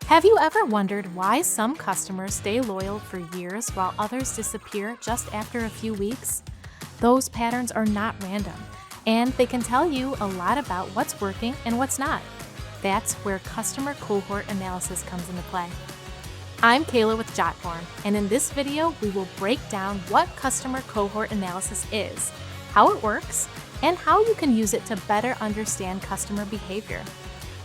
Have you ever wondered why some customers stay loyal for years while others disappear just after a few weeks? Those patterns are not random, and they can tell you a lot about what's working and what's not. That's where customer cohort analysis comes into play. I'm Kayla with Jotform, and in this video, we will break down what customer cohort analysis is, how it works, and how you can use it to better understand customer behavior.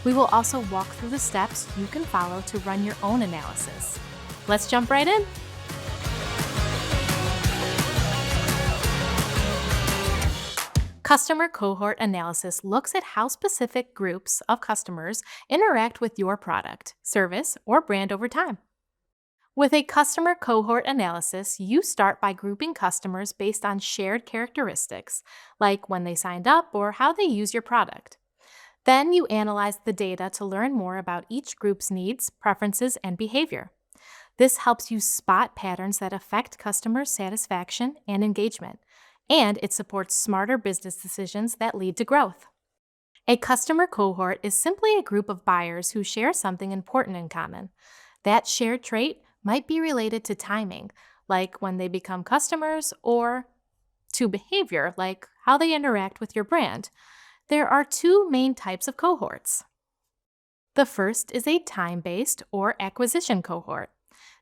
We will also walk through the steps you can follow to run your own analysis. Let's jump right in. Customer cohort analysis looks at how specific groups of customers interact with your product, service, or brand over time. With a customer cohort analysis, you start by grouping customers based on shared characteristics, like when they signed up or how they use your product. Then you analyze the data to learn more about each group's needs, preferences, and behavior. This helps you spot patterns that affect customer satisfaction and engagement, and it supports smarter business decisions that lead to growth. A customer cohort is simply a group of buyers who share something important in common. That shared trait might be related to timing, like when they become customers, or to behavior, like how they interact with your brand. There are two main types of cohorts. The first is a time-based or acquisition cohort.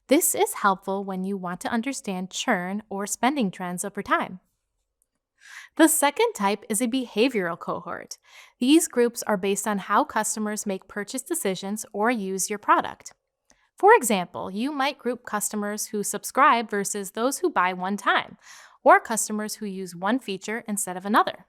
This is helpful when you want to understand churn or spending trends over time. The second type is a behavioral cohort. These groups are based on how customers make purchase decisions or use your product. For example, you might group customers who subscribe versus those who buy one time, or customers who use one feature instead of another.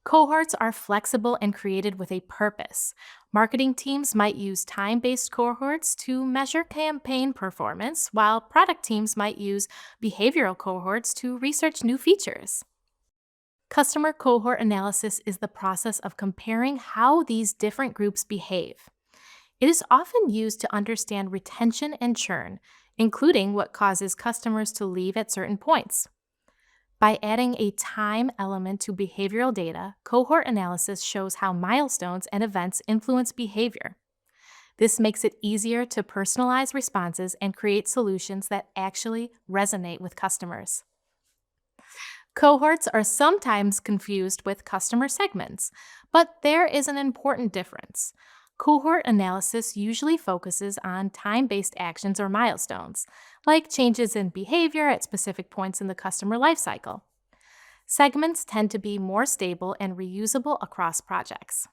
Cohorts are flexible and created with a purpose. Marketing teams might use time-based cohorts to measure campaign performance, while product teams might use behavioral cohorts to research new features. Customer cohort analysis is the process of comparing how these different groups behave. It is often used to understand retention and churn, including what causes customers to leave at certain points. By adding a time element to behavioral data, cohort analysis shows how milestones and events influence behavior. This makes it easier to personalize responses and create solutions that actually resonate with customers. Cohorts are sometimes confused with customer segments, but there is an important difference. Cohort analysis usually focuses on time-based actions or milestones, like changes in behavior at specific points in the customer lifecycle. Segments tend to be more stable and reusable across projects.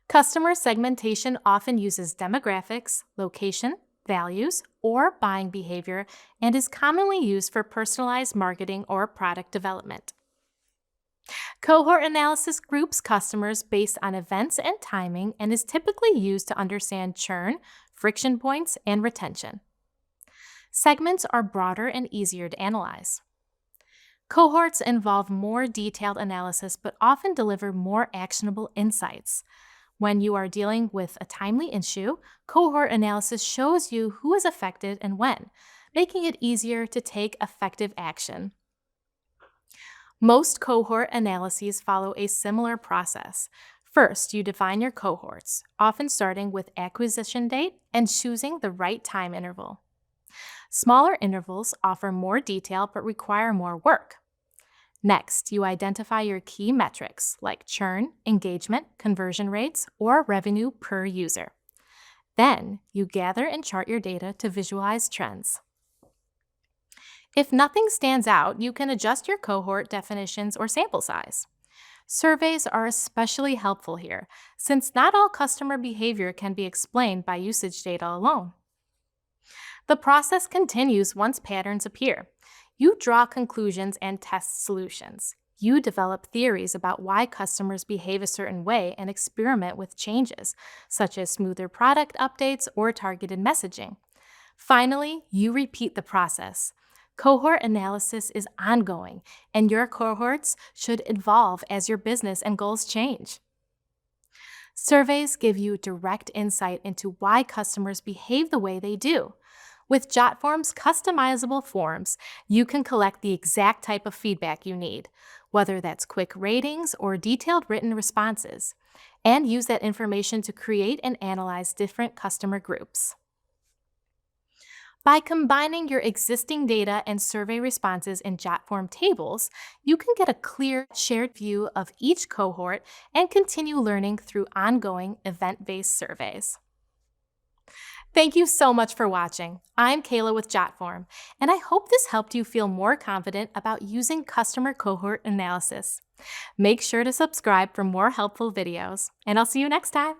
Customer segmentation often uses demographics, location, values, or buying behavior, and is commonly used for personalized marketing or product development. Cohort analysis groups customers based on events and timing and is typically used to understand churn, friction points, and retention. Segments are broader and easier to analyze. Cohorts involve more detailed analysis but often deliver more actionable insights. When you are dealing with a timely issue, cohort analysis shows you who is affected and when, making it easier to take effective action. Most cohort analyses follow a similar process. First, you define your cohorts, often starting with acquisition date and choosing the right time interval. Smaller intervals offer more detail but require more work. Next, you identify your key metrics like churn, engagement, conversion rates, or revenue per user. Then, you gather and chart your data to visualize trends. If nothing stands out, you can adjust your cohort definitions or sample size. Surveys are especially helpful here, since not all customer behavior can be explained by usage data alone. The process continues once patterns appear. You draw conclusions and test solutions. You develop theories about why customers behave a certain way and experiment with changes, such as smoother product updates or targeted messaging. Finally, you repeat the process. Cohort analysis is ongoing, and your cohorts should evolve as your business and goals change. Surveys give you direct insight into why customers behave the way they do. With Jotform's customizable forms, you can collect the exact type of feedback you need, whether that's quick ratings or detailed written responses. and use that information to create and analyze different customer groups. By combining your existing data and survey responses in Jotform tables, you can get a clear, shared view of each cohort and continue learning through ongoing event-based surveys. Thank you so much for watching. I'm Kayla with Jotform, and I hope this helped you feel more confident about using customer cohort analysis. Make sure to subscribe for more helpful videos, and I'll see you next time.